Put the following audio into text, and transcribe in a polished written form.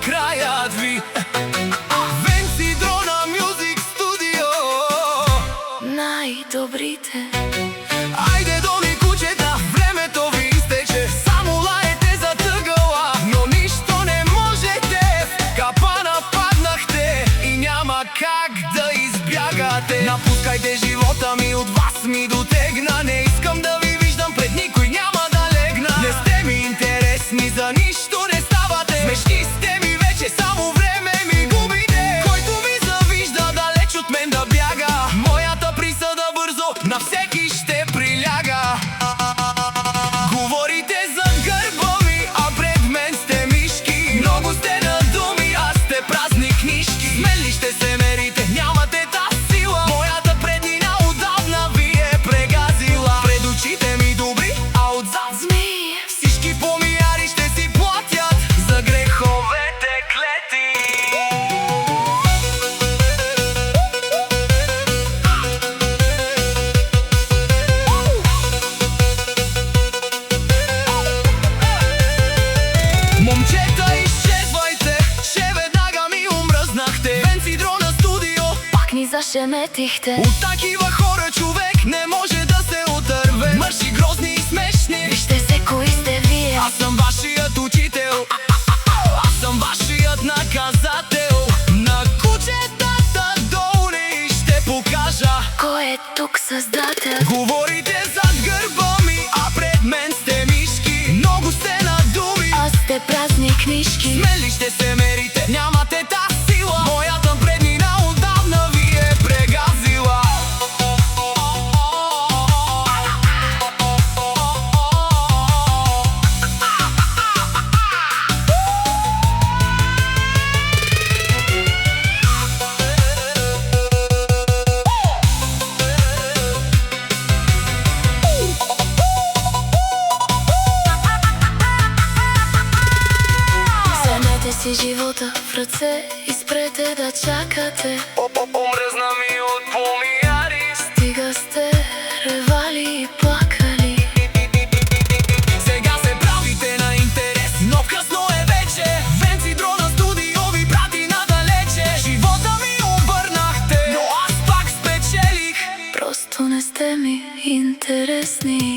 краят ви. Венци Дрона Мюзик Студио. Най-добрите. Айде доми, кучета, времето ви изтече. Само лаете за тъгъла, но нищо не можете. В капана паднахте и няма как да избягате. Напускайте живота ми, от вас ми дотегна. Не искам да ви виждам, пред никой няма да легна. Не сте ми интересни, за нищо не ставате. Смешни сте ми вече, само време ми губите. Който ми завижда, далеч от мен да бяга. Моята присъда бързо на всеки ще приляга. Говорите зад гърба ми, а пред мен сте мишки. Много сте на думи, а сте празни книжки. Смели ще се мерите, нямате та сила. Моята преднина отдавна ви е прегазила. Пред очите ми добри, а отзад Змии. всички помияри ще си платят за греховете клети. Момчета, изчезвайте, че веднага ми омръзнахте. Венци Дрона Студио. Пак ни зашеметихте. От такива хора човек не може да се отърве. Мърши грозни и смешни. Вижте се кои сте вие. Аз съм вашият учител. Аз съм вашият наказател. На кучетата долу не ще покажа. Кой е тук създател? Говорите зад гърба ми, а пред мен сте мишки. Много сте на думи, А сте празни книжки. смели ще се мерите, нямате та сила. Моята преднина отдавна ви е прегазила. Вземете си живота в ръце и спрете да чакате. Омръзна ми от помияри. Стига сте ревали и плакали. Сега се правите на интерес, но късно е вече. Венци Дрона Студио ви прати надалече. Живота ми обърнахте, но аз пак спечелих. Просто не сте ми интересни.